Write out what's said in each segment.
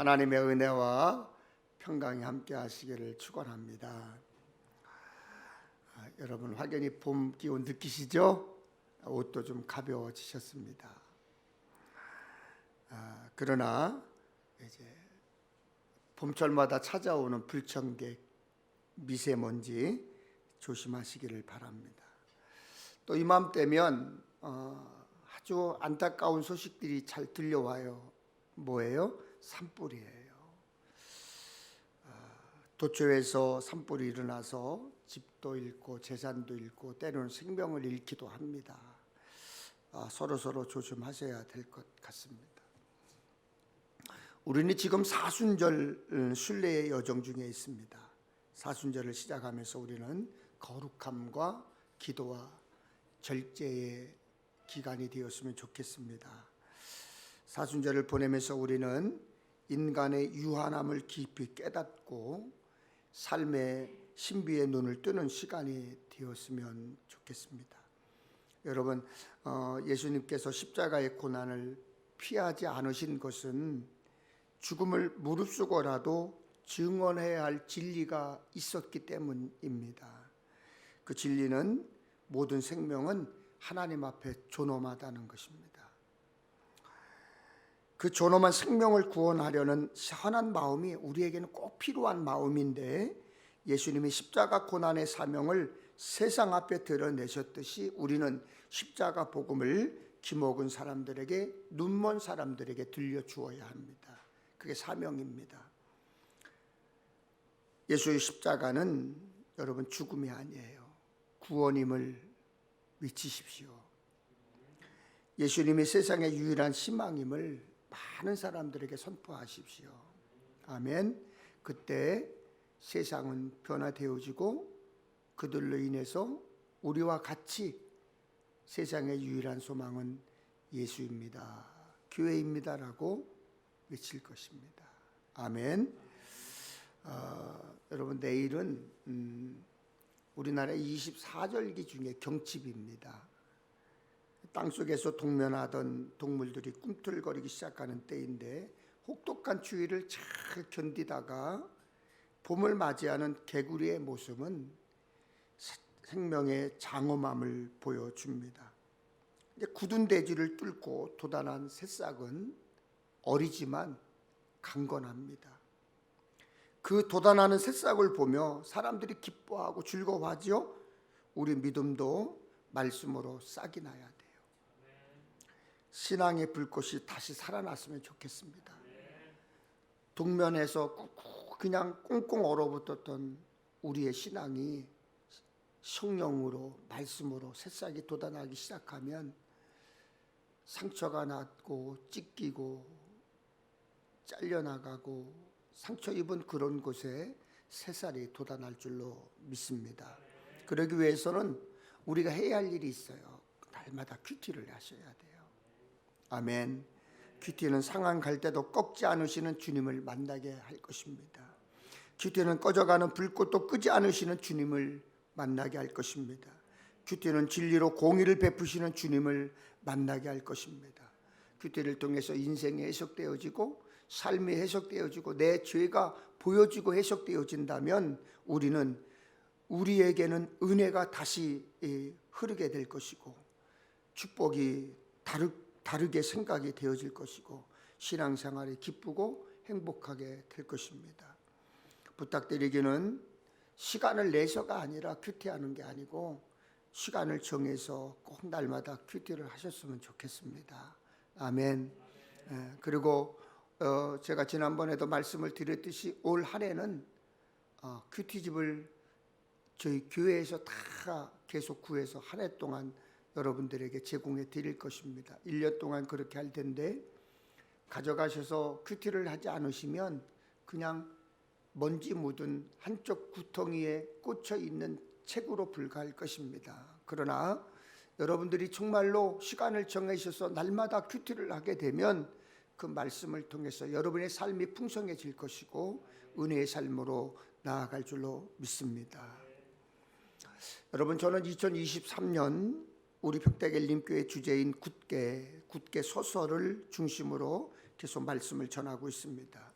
하나님의 은혜와 평강이 함께 하시기를 축원합니다. 여러분 확연히 봄 기운 느끼시죠? 옷도 좀 가벼워지셨습니다. 그러나 이제 봄철마다 찾아오는 불청객, 미세먼지 조심하시기를 바랍니다. 또 이맘때면 아주 안타까운 소식들이 잘 들려와요. 뭐예요? 산불이에요. 도처에서 산불이 일어나서 집도 잃고 재산도 잃고 때로는 생명을 잃기도 합니다. 서로 조심하셔야 될 것 같습니다. 우리는 지금 사순절 순례의 여정 중에 있습니다. 사순절을 시작하면서 우리는 거룩함과 기도와 절제의 기간이 되었으면 좋겠습니다. 사순절을 보내면서 우리는 인간의 유한함을 깊이 깨닫고 삶의 신비의 눈을 뜨는 시간이 되었으면 좋겠습니다. 여러분, 예수님께서 십자가의 고난을 피하지 않으신 것은 죽음을 무릅쓰고라도 증언해야 할 진리가 있었기 때문입니다. 그 진리는 모든 생명은 하나님 앞에 존엄하다는 것입니다. 그 존엄한 생명을 구원하려는 선한 마음이 우리에게는 꼭 필요한 마음인데, 예수님이 십자가 고난의 사명을 세상 앞에 드러내셨듯이 우리는 십자가 복음을 귀먹은 사람들에게, 눈먼 사람들에게 들려주어야 합니다. 그게 사명입니다. 예수의 십자가는 여러분 죽음이 아니에요. 구원임을 외치십시오. 예수님이 세상의 유일한 희망임을 많은 사람들에게 선포하십시오. 아멘. 그때 세상은 변화되어지고 그들로 인해서 우리와 같이 세상의 유일한 소망은 예수입니다, 교회입니다라고 외칠 것입니다. 아멘. 여러분, 내일은 우리나라의 24절기 중에 경칩입니다. 땅속에서 동면하던 동물들이 꿈틀거리기 시작하는 때인데, 혹독한 추위를 잘 견디다가 봄을 맞이하는 개구리의 모습은 생명의 장엄함을 보여줍니다. 굳은 대지를 뚫고 돋아난 새싹은 어리지만 강건합니다. 그 돋아나는 새싹을 보며 사람들이 기뻐하고 즐거워하죠. 우리 믿음도 말씀으로 싹이 나야 돼요. 신앙의 불꽃이 다시 살아났으면 좋겠습니다. 동면에서 그냥 꽁꽁 얼어붙었던 우리의 신앙이 성령으로, 말씀으로 새싹이 돋아나기 시작하면 상처가 났고 찢기고 잘려나가고 상처 입은 그런 곳에 새살이 돋아날 줄로 믿습니다. 그러기 위해서는 우리가 해야 할 일이 있어요. 날마다 큐티를 하셔야 돼요. 아멘. 큐티는 상한 갈 때도 꺾지 않으시는 주님을 만나게 할 것입니다. 큐티는 꺼져가는 불꽃도 끄지 않으시는 주님을 만나게 할 것입니다. 큐티는 진리로 공의를 베푸시는 주님을 만나게 할 것입니다. 큐티를 통해서 인생이 해석되어지고 삶이 해석되어지고 내 죄가 보여지고 해석되어진다면 우리에게는 은혜가 다시 흐르게 될 것이고 축복이 다르게 생각이 되어질 것이고 신앙생활이 기쁘고 행복하게 될 것입니다. 부탁드리기는 시간을 내서가 아니라 큐티하는 게 아니고 시간을 정해서 꼭 날마다 큐티를 하셨으면 좋겠습니다. 아멘. 그리고 제가 지난번에도 말씀을 드렸듯이 올 한 해는 큐티집을 저희 교회에서 다 계속 구해서 한 해 동안 여러분들에게 제공해 드릴 것입니다. 1년 동안 그렇게 할 텐데, 가져가셔서 큐티를 하지 않으시면 그냥 먼지 묻은 한쪽 구덩이에 꽂혀 있는 책으로 불과할 것입니다. 그러나 여러분들이 정말로 시간을 정하셔서 날마다 큐티를 하게 되면 그 말씀을 통해서 여러분의 삶이 풍성해질 것이고 은혜의 삶으로 나아갈 줄로 믿습니다. 여러분, 저는 2023년 우리 평택엘림교회 주제인 굳게 서서를 중심으로 계속 말씀을 전하고 있습니다.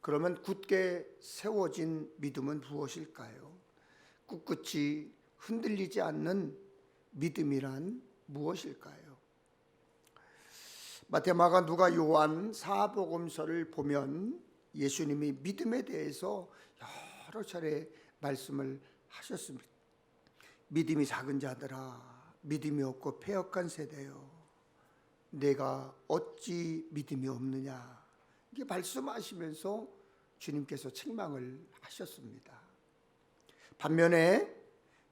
그러면 굳게 세워진 믿음은 무엇일까요? 꿋꿋이 흔들리지 않는 믿음이란 무엇일까요? 마태, 마가, 누가, 요한 사복음서를 보면 예수님이 믿음에 대해서 여러 차례 말씀을 하셨습니다. 믿음이 작은 자들아, 믿음이 없고 패역한 세대요, 내가 어찌 믿음이 없느냐, 이게 말씀하시면서 주님께서 책망을 하셨습니다. 반면에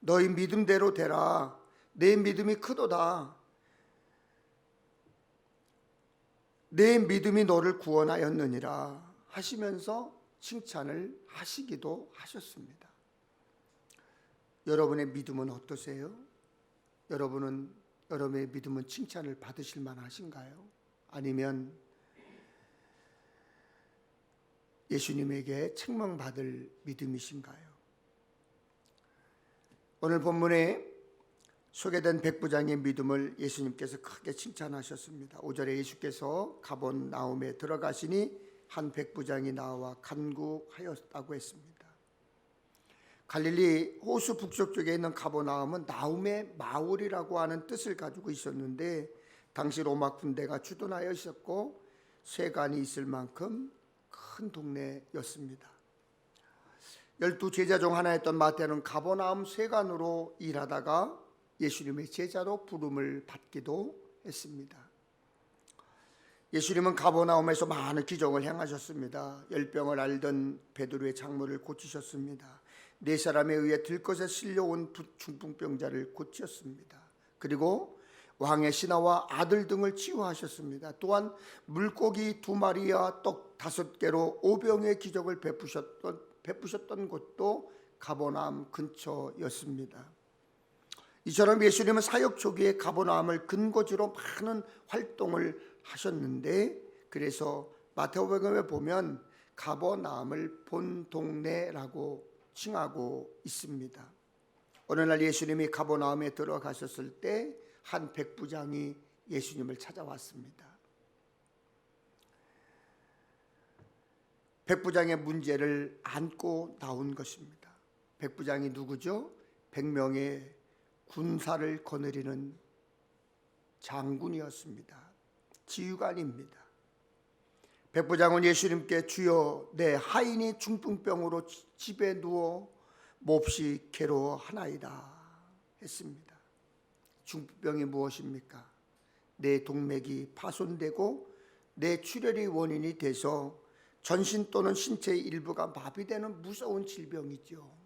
너희 믿음대로 되라, 내 믿음이 크도다, 내 믿음이 너를 구원하였느니라 하시면서 칭찬을 하시기도 하셨습니다. 여러분의 믿음은 어떠세요? 여러분의 믿음은 칭찬을 받으실 만하신가요? 아니면 예수님에게 책망받을 믿음이신가요? 오늘 본문에 소개된 백부장의 믿음을 예수님께서 크게 칭찬하셨습니다. 5절에 예수께서 가버나움에 들어가시니 한 백부장이 나와 간구하였다고 했습니다. 갈릴리 호수 북쪽 쪽에 있는 가버나움은 나움의 마을이라고 하는 뜻을 가지고 있었는데 당시 로마 군대가 주둔하여 있었고 쇠관이 있을 만큼 큰 동네였습니다. 12 제자 중 하나였던 마태는 가버나움 쇠관으로 일하다가 예수님의 제자로 부름을 받기도 했습니다. 예수님은 가버나움에서 많은 기적을 행하셨습니다. 열병을 앓던 베드로의 장모를 고치셨습니다. 4사람에 의해 들것에 실려온 중풍병자를 고치셨습니다. 그리고 왕의 신하와 아들 등을 치유하셨습니다. 또한 물고기 2마리와 떡 5개로 5병의 기적을 베푸셨던 곳도 가버나움 근처였습니다. 이처럼 예수님은 사역 초기에 가버나움을 근거지로 많은 활동을 하셨는데, 그래서 마태복음에 보면 가버나움을 본 동네라고 칭하고 있습니다. 어느 날 예수님이 가버나움에 들어가셨을 때 한 백부장이 예수님을 찾아왔습니다. 백부장의 문제를 안고 나온 것입니다. 백부장이 누구죠? 100명의 군사를 거느리는 장군이었습니다. 지휘관입니다. 백부장은 예수님께 주여, 내 하인이 중풍병으로 집에 누워 몹시 괴로워하나이다 했습니다. 중풍병이 무엇입니까? 내 동맥이 파손되고 내 출혈이 원인이 돼서 전신 또는 신체의 일부가 마비되는 무서운 질병이죠.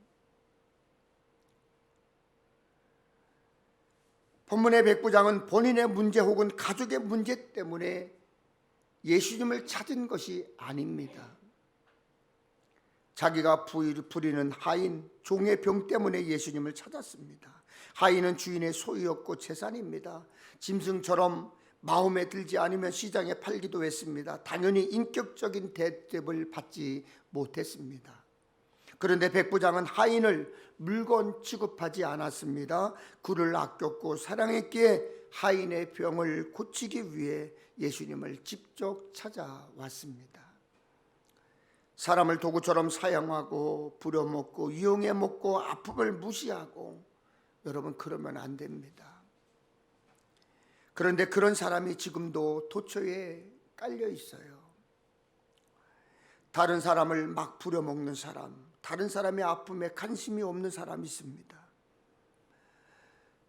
본문의 백부장은 본인의 문제 혹은 가족의 문제 때문에 예수님을 찾은 것이 아닙니다. 자기가 부리는 하인, 종의 병 때문에 예수님을 찾았습니다. 하인은 주인의 소유였고 재산입니다. 짐승처럼 마음에 들지 않으면 시장에 팔기도 했습니다. 당연히 인격적인 대접을 받지 못했습니다. 그런데 백부장은 하인을 물건 취급하지 않았습니다. 그를 아꼈고 사랑했기에 하인의 병을 고치기 위해 예수님을 직접 찾아왔습니다. 사람을 도구처럼 사용하고 부려먹고 이용해 먹고 아픔을 무시하고, 여러분 그러면 안 됩니다. 그런데 그런 사람이 지금도 도처에 깔려 있어요. 다른 사람을 막 부려먹는 사람, 다른 사람의 아픔에 관심이 없는 사람이 있습니다.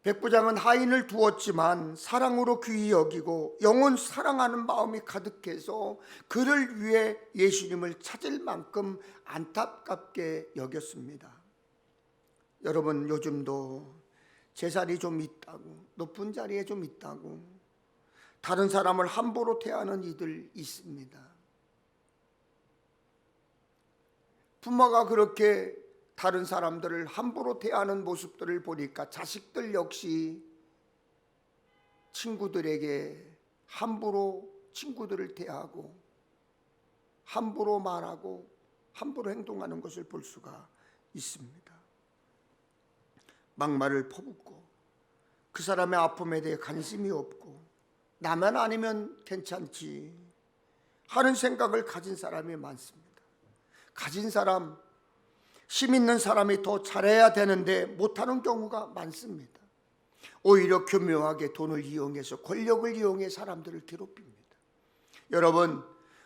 백부장은 하인을 두었지만 사랑으로 귀히 여기고 영원 사랑하는 마음이 가득해서 그를 위해 예수님을 찾을 만큼 안타깝게 여겼습니다. 여러분 요즘도 재산이 좀 있다고, 높은 자리에 좀 있다고 다른 사람을 함부로 대하는 이들 있습니다. 부모가 그렇게 다른 사람들을 함부로 대하는 모습들을 보니까 자식들 역시 친구들에게 함부로 친구들을 대하고 함부로 말하고 함부로 행동하는 것을 볼 수가 있습니다. 막말을 퍼붓고 그 사람의 아픔에 대해 관심이 없고 나만 아니면 괜찮지 하는 생각을 가진 사람이 많습니다. 가진 사람, 힘 있는 사람이 더 잘해야 되는데 못하는 경우가 많습니다. 오히려 교묘하게 돈을 이용해서, 권력을 이용해 사람들을 괴롭힙니다. 여러분,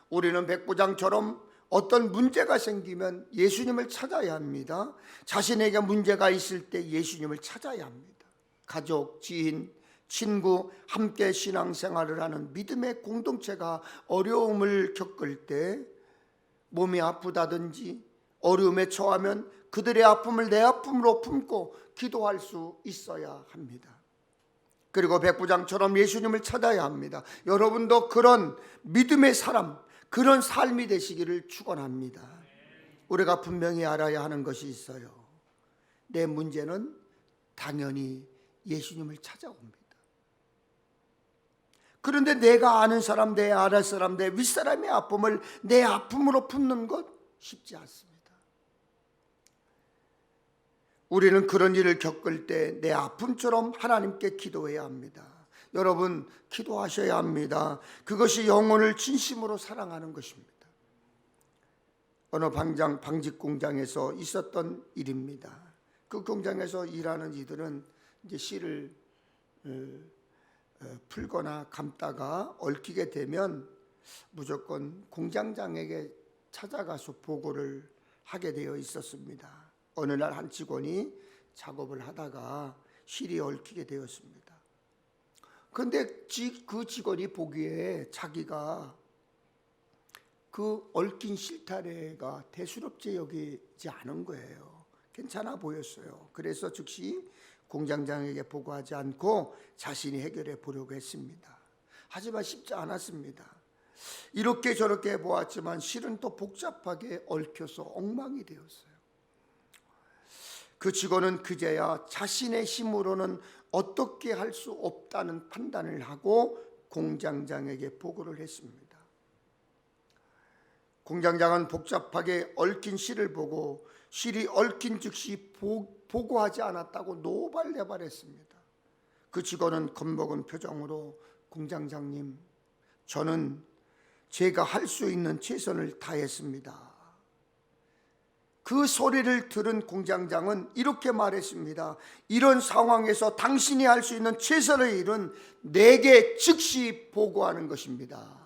우리는 백부장처럼 어떤 문제가 생기면 예수님을 찾아야 합니다. 자신에게 문제가 있을 때 예수님을 찾아야 합니다. 가족, 지인, 친구, 함께 신앙생활을 하는 믿음의 공동체가 어려움을 겪을 때, 몸이 아프다든지 어려움에 처하면 그들의 아픔을 내 아픔으로 품고 기도할 수 있어야 합니다. 그리고 백부장처럼 예수님을 찾아야 합니다. 여러분도 그런 믿음의 사람, 그런 삶이 되시기를 축원합니다. 우리가 분명히 알아야 하는 것이 있어요. 내 문제는 당연히 예수님을 찾아옵니다. 그런데 내가 아는 사람, 내 아는 사람, 내 윗사람의 아픔을 내 아픔으로 품는 것 쉽지 않습니다. 우리는 그런 일을 겪을 때 내 아픔처럼 하나님께 기도해야 합니다. 여러분, 기도하셔야 합니다. 그것이 영혼을 진심으로 사랑하는 것입니다. 어느 방직 공장에서 있었던 일입니다. 그 공장에서 일하는 이들은 이제 실을 풀거나 감다가 얽히게 되면 무조건 공장장에게 찾아가서 보고를 하게 되어 있었습니다. 어느 날 한 직원이 작업을 하다가 실이 얽히게 되었습니다. 그런데 그 직원이 보기에 자기가 그 얽힌 실타래가 대수롭지 여기지 않은 거예요. 괜찮아 보였어요. 그래서 즉시 공장장에게 보고하지 않고 자신이 해결해 보려고 했습니다. 하지만 쉽지 않았습니다. 이렇게 저렇게 보았지만 실은 또 복잡하게 얽혀서 엉망이 되었어요. 그 직원은 그제야 자신의 힘으로는 어떻게 할 수 없다는 판단을 하고 공장장에게 보고를 했습니다. 공장장은 복잡하게 얽힌 실을 보고 실이 얽힌 즉시 보고하지 않았다고 노발대발했습니다. 그 직원은 겁먹은 표정으로 공장장님, 저는 제가 할 수 있는 최선을 다했습니다. 그 소리를 들은 공장장은 이렇게 말했습니다. 이런 상황에서 당신이 할 수 있는 최선의 일은 내게 즉시 보고하는 것입니다.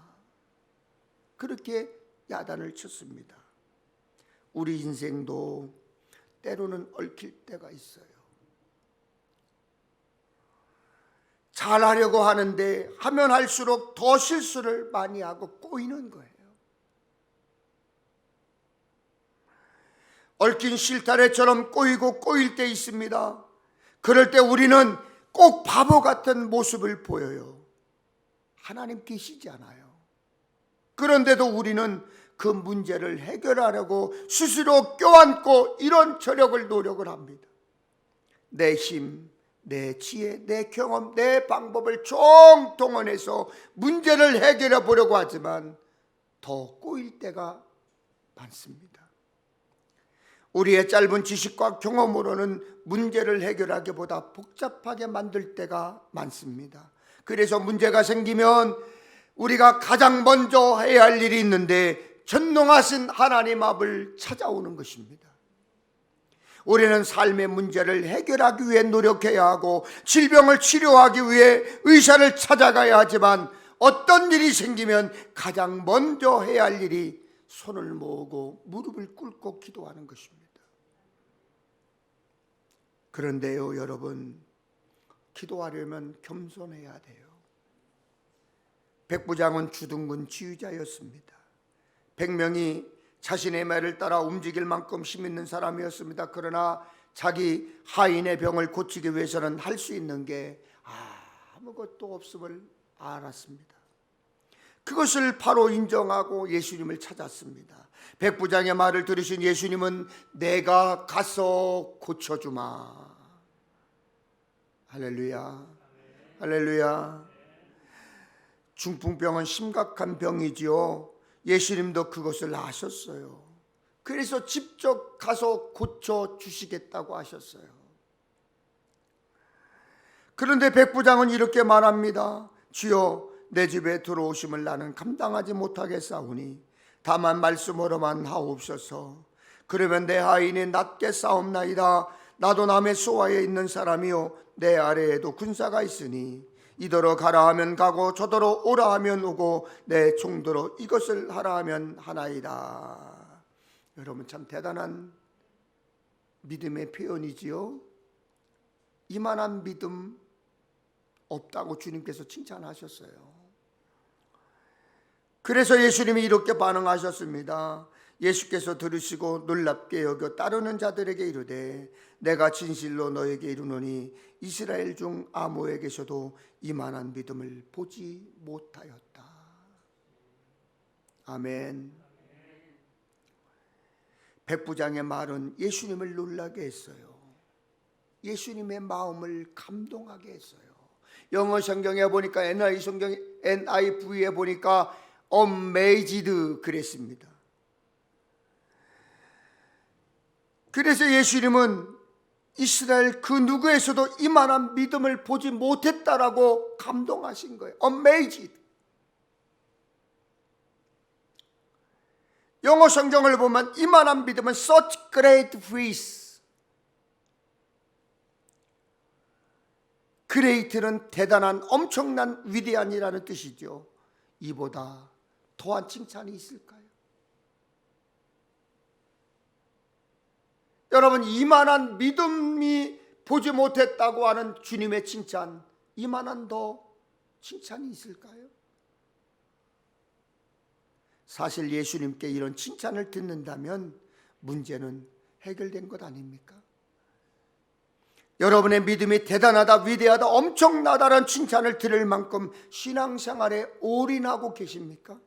그렇게 야단을 쳤습니다. 우리 인생도 때로는 얽힐 때가 있어요. 잘하려고 하는데 하면 할수록 더 실수를 많이 하고 꼬이는 거예요. 얽힌 실타래처럼 꼬이고 꼬일 때 있습니다. 그럴 때 우리는 꼭 바보 같은 모습을 보여요. 하나님 계시지 않아요. 그런데도 우리는 그 문제를 해결하려고 스스로 껴안고 이런저런 노력을 합니다. 내 힘, 내 지혜, 내 경험, 내 방법을 총동원해서 문제를 해결해 보려고 하지만 더 꼬일 때가 많습니다. 우리의 짧은 지식과 경험으로는 문제를 해결하기보다 복잡하게 만들 때가 많습니다. 그래서 문제가 생기면 우리가 가장 먼저 해야 할 일이 있는데 전능하신 하나님 앞을 찾아오는 것입니다. 우리는 삶의 문제를 해결하기 위해 노력해야 하고 질병을 치료하기 위해 의사를 찾아가야 하지만 어떤 일이 생기면 가장 먼저 해야 할 일이 손을 모으고 무릎을 꿇고 기도하는 것입니다. 그런데요, 여러분, 기도하려면 겸손해야 돼요. 백부장은 주둔군 지휘자였습니다. 100명이 자신의 말을 따라 움직일 만큼 힘 있는 사람이었습니다. 그러나 자기 하인의 병을 고치기 위해서는 할 수 있는 게 아무것도 없음을 알았습니다. 그것을 바로 인정하고 예수님을 찾았습니다. 백부장의 말을 들으신 예수님은 내가 가서 고쳐주마. 할렐루야, 할렐루야. 중풍병은 심각한 병이지요. 예수님도 그것을 아셨어요. 그래서 직접 가서 고쳐주시겠다고 하셨어요. 그런데 백부장은 이렇게 말합니다. 주여, 내 집에 들어오심을 나는 감당하지 못하겠사오니 다만 말씀으로만 하옵소서. 그러면 내 하인이 낮게 싸움나이다. 나도 남의 수하에 있는 사람이요 내 아래에도 군사가 있으니 이더러 가라 하면 가고 저더러 오라 하면 오고 내 총더러 이것을 하라 하면 하나이다. 여러분, 참 대단한 믿음의 표현이지요. 이만한 믿음 없다고 주님께서 칭찬하셨어요. 그래서 예수님이 이렇게 반응하셨습니다. 예수께서 들으시고 놀랍게 여겨 따르는 자들에게 이르되 내가 진실로 너에게 이르노니 이스라엘 중 아무에게서도 이만한 믿음을 보지 못하였다. 아멘. 백부장의 말은 예수님을 놀라게 했어요. 예수님의 마음을 감동하게 했어요. 영어 성경에 보니까 NIV에 보니까 amazed 그랬습니다. 그래서 예수님은 이스라엘 그 누구에서도 이만한 믿음을 보지 못했다라고 감동하신 거예요. amazed. 영어 성경을 보면 이만한 믿음은 such great faith. great는 대단한, 엄청난, 위대한이라는 뜻이죠. 이보다 더한 칭찬이 있을까요? 여러분, 이만한 믿음이 보지 못했다고 하는 주님의 칭찬, 이만한 더 칭찬이 있을까요? 사실 예수님께 이런 칭찬을 듣는다면 문제는 해결된 것 아닙니까? 여러분의 믿음이 대단하다, 위대하다, 엄청나다라는 칭찬을 들을 만큼 신앙생활에 올인하고 계십니까?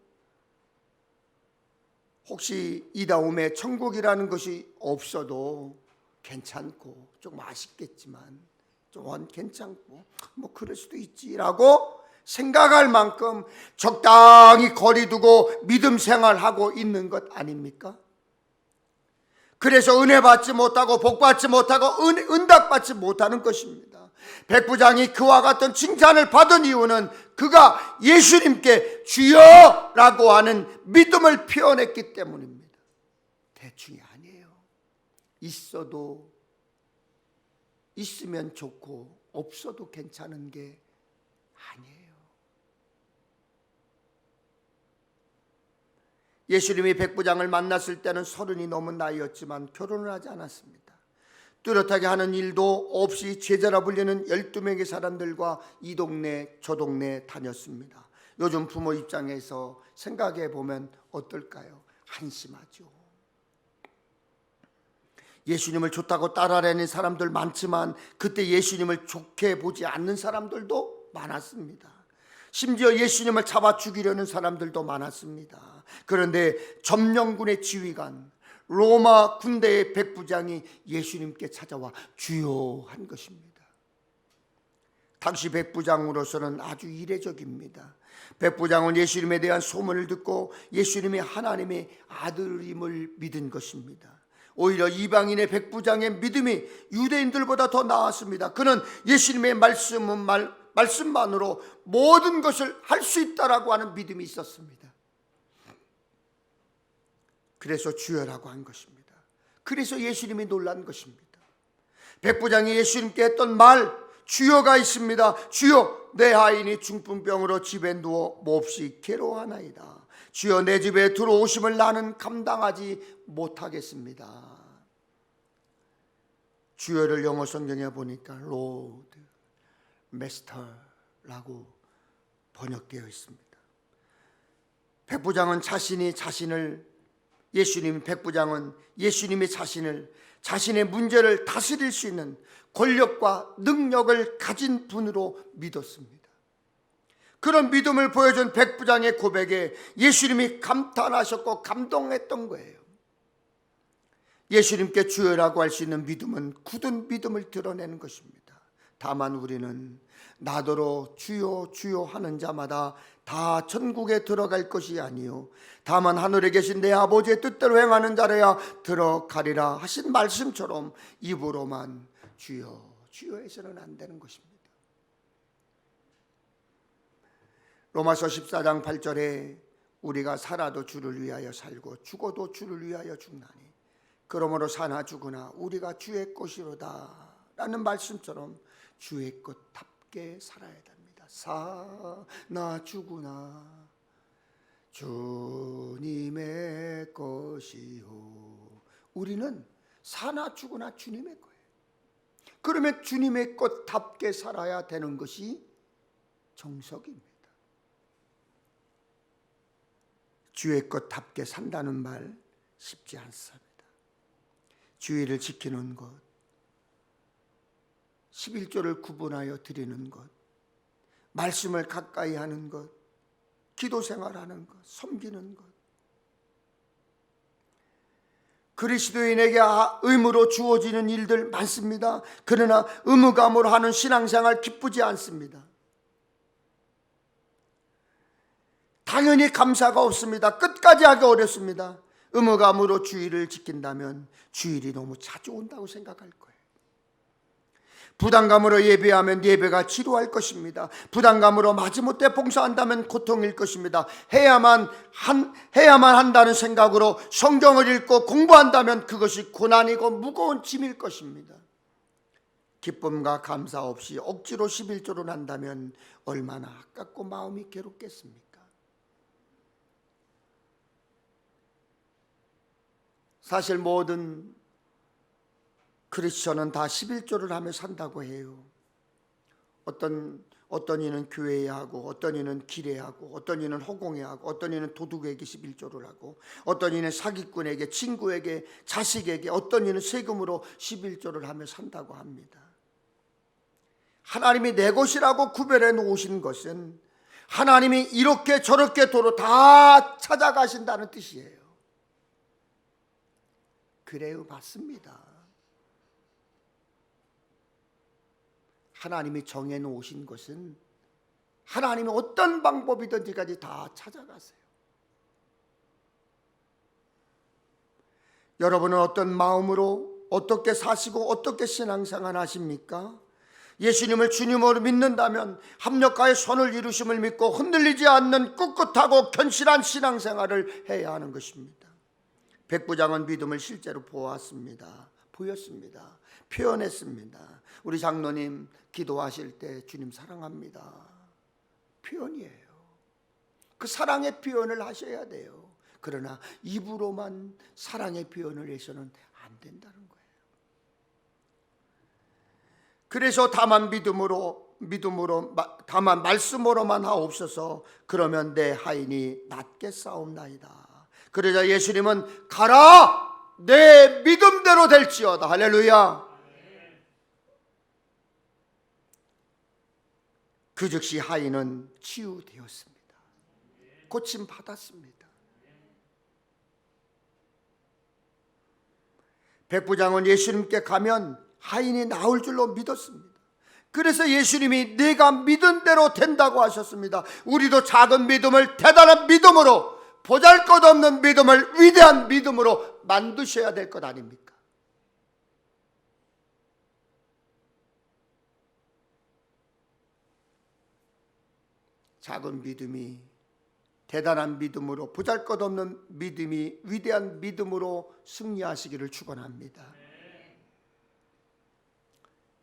혹시 이 다음에 천국이라는 것이 없어도 괜찮고 좀 아쉽겠지만 좀 괜찮고 뭐 그럴 수도 있지라고 생각할 만큼 적당히 거리 두고 믿음 생활하고 있는 것 아닙니까? 그래서 은혜 받지 못하고 복 받지 못하고 은답 받지 못하는 것입니다. 백부장이 그와 같은 칭찬을 받은 이유는 그가 예수님께 주여라고 하는 믿음을 표현했기 때문입니다. 대충이 아니에요. 있으면 좋고 없어도 괜찮은 게 아니에요. 예수님이 백부장을 만났을 때는 30이 넘은 나이였지만 결혼을 하지 않았습니다. 뚜렷하게 하는 일도 없이 제자라 불리는 12명의 사람들과 이 동네 저 동네 다녔습니다. 요즘 부모 입장에서 생각해 보면 어떨까요? 한심하죠. 예수님을 좋다고 따라다니는 사람들 많지만 그때 예수님을 좋게 보지 않는 사람들도 많았습니다. 심지어 예수님을 잡아 죽이려는 사람들도 많았습니다. 그런데 점령군의 지휘관, 로마 군대의 백부장이 예수님께 찾아와 주여 한 것입니다. 당시 백부장으로서는 아주 이례적입니다. 백부장은 예수님에 대한 소문을 듣고 예수님이 하나님의 아들임을 믿은 것입니다. 오히려 이방인의 백부장의 믿음이 유대인들보다 더 나았습니다. 그는 예수님의 말씀만으로 모든 것을 할 수 있다라고 하는 믿음이 있었습니다. 그래서 주여라고 한 것입니다. 그래서 예수님이 놀란 것입니다. 백부장이 예수님께 했던 말, 주여가 있습니다. 주여, 내 하인이 중풍병으로 집에 누워 몹시 괴로워하나이다. 주여, 내 집에 들어오심을 나는 감당하지 못하겠습니다. 주여를 영어 성경에 보니까 Lord, Master라고 번역되어 있습니다. 백부장은 백부장은 예수님이 자신의 문제를 다스릴 수 있는 권력과 능력을 가진 분으로 믿었습니다. 그런 믿음을 보여준 백부장의 고백에 예수님이 감탄하셨고 감동했던 거예요. 예수님께 주여라고 할 수 있는 믿음은 굳은 믿음을 드러내는 것입니다. 다만 우리는 나더러 주여 주여 하는 자마다 다 천국에 들어갈 것이 아니요 다만 하늘에 계신 내 아버지의 뜻대로 행하는 자라야 들어가리라 하신 말씀처럼 입으로만 주여 주여 해서는 안 되는 것입니다. 로마서 14장 8절에 우리가 살아도 주를 위하여 살고 죽어도 주를 위하여 죽나니 그러므로 사나 죽으나 우리가 주의 것이로다 라는 말씀처럼 주의 것답게 살아야 됩니다. 사나 죽으나 주님의 것이요. 우리는 사나 죽으나 주님의 거예요. 그러면 주님의 것답게 살아야 되는 것이 정석입니다. 주의 것답게 산다는 말 쉽지 않습니다. 주의를 지키는 것, 11조를 구분하여 드리는 것, 말씀을 가까이 하는 것, 기도 생활하는 것, 섬기는 것, 그리스도인에게 의무로 주어지는 일들 많습니다. 그러나 의무감으로 하는 신앙생활 기쁘지 않습니다. 당연히 감사가 없습니다. 끝까지 하기 어렵습니다. 의무감으로 주일을 지킨다면 주일이 너무 자주 온다고 생각할 거예요. 부담감으로 예배하면 예배가 지루할 것입니다. 부담감으로 마지못해 봉사한다면 고통일 것입니다. 해야만 한다는 생각으로 성경을 읽고 공부한다면 그것이 고난이고 무거운 짐일 것입니다. 기쁨과 감사 없이 억지로 11조를 한다면 얼마나 아깝고 마음이 괴롭겠습니까? 사실 모든 크리스천은 다 11조를 하며 산다고 해요. 어떤 이는 교회에 하고, 어떤 이는 길에 하고, 어떤 이는 허공에 하고, 어떤 이는 도둑에게 11조를 하고, 어떤 이는 사기꾼에게, 친구에게, 자식에게, 어떤 이는 세금으로 11조를 하며 산다고 합니다. 하나님이 내 것이라고 구별해 놓으신 것은 하나님이 이렇게 저렇게 도로 다 찾아가신다는 뜻이에요. 그래요, 맞습니다. 하나님이 정해놓으신 것은 하나님이 어떤 방법이든지까지 다 찾아가세요. 여러분은 어떤 마음으로 어떻게 사시고 어떻게 신앙생활 하십니까? 예수님을 주님으로 믿는다면 합력하여 손을 이루심을 믿고 흔들리지 않는 꿋꿋하고 견실한 신앙생활을 해야 하는 것입니다. 백부장은 믿음을 실제로 보였습니다. 표현했습니다. 우리 장로님 기도하실 때 주님 사랑합니다. 표현이에요. 그 사랑의 표현을 하셔야 돼요. 그러나 입으로만 사랑의 표현을 해서는 안 된다는 거예요. 그래서 다만 다만 말씀으로만 하옵소서. 그러면 내 하인이 낫게 싸움나이다. 그러자 예수님은 가라! 내 믿음대로 될지어다. 할렐루야. 그 즉시 하인은 치유되었습니다. 고침 받았습니다. 백부장은 예수님께 가면 하인이 나올 줄로 믿었습니다. 그래서 예수님이 내가 믿은 대로 된다고 하셨습니다. 우리도 작은 믿음을 대단한 믿음으로, 보잘것없는 믿음을 위대한 믿음으로 만드셔야 될 것 아닙니까? 작은 믿음이 대단한 믿음으로, 보잘것없는 믿음이 위대한 믿음으로 승리하시기를 축원합니다.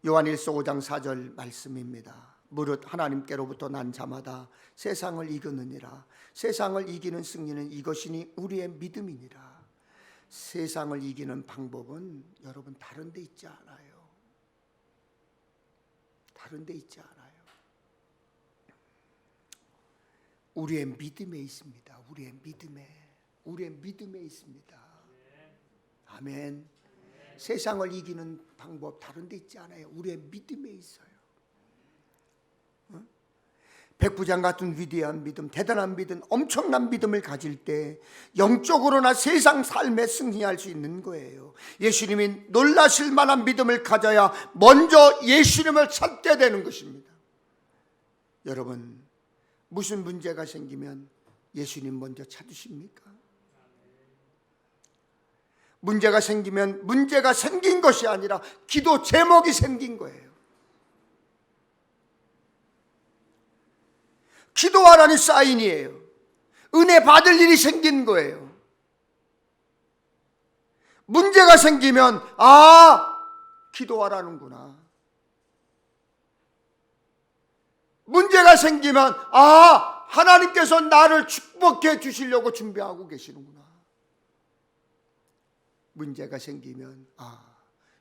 요한일서 5장 4절 말씀입니다. 무릇 하나님께로부터 난 자마다 세상을 이기느니라. 세상을 이기는 승리는 이것이니 우리의 믿음이니라. 세상을 이기는 방법은 여러분 다른 데 있지 않아요. 다른 데 있지 않아요. 우리의 믿음에 있습니다. 우리의 믿음에 있습니다. 아멘. 세상을 이기는 방법 다른 데 있지 않아요. 우리의 믿음에 있어요. 백부장 같은 위대한 믿음, 대단한 믿음, 엄청난 믿음을 가질 때 영적으로나 세상 삶에 승리할 수 있는 거예요. 예수님이 놀라실 만한 믿음을 가져야 먼저 예수님을 찾게 되는 것입니다. 여러분, 무슨 문제가 생기면 예수님 먼저 찾으십니까? 문제가 생기면 문제가 생긴 것이 아니라 기도 제목이 생긴 거예요. 기도하라는 사인이에요. 은혜 받을 일이 생긴 거예요. 문제가 생기면 기도하라는구나. 문제가 생기면 하나님께서 나를 축복해 주시려고 준비하고 계시는구나. 문제가 생기면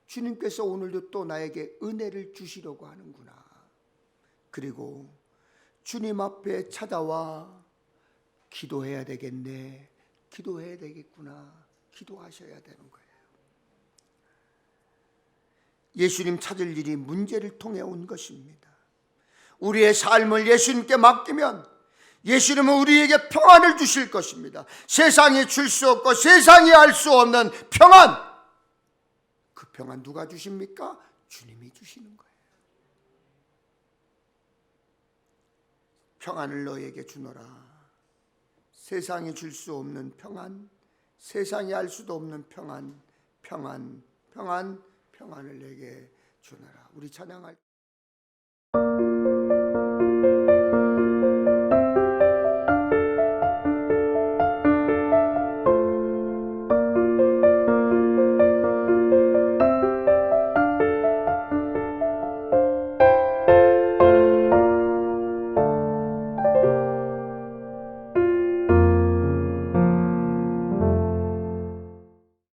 주님께서 오늘도 또 나에게 은혜를 주시려고 하는구나. 그리고 주님 앞에 찾아와 기도해야 되겠네, 기도해야 되겠구나, 기도하셔야 되는 거예요. 예수님 찾을 일이 문제를 통해 온 것입니다. 우리의 삶을 예수님께 맡기면 예수님은 우리에게 평안을 주실 것입니다. 세상이 줄 수 없고 세상이 알 수 없는 평안, 그 평안 누가 주십니까? 주님이 주시는 거예요. 평안을 너에게 주노라. 세상이 줄 수 없는 평안, 세상이 알 수도 없는 평안을 내게 주노라. 우리 찬양할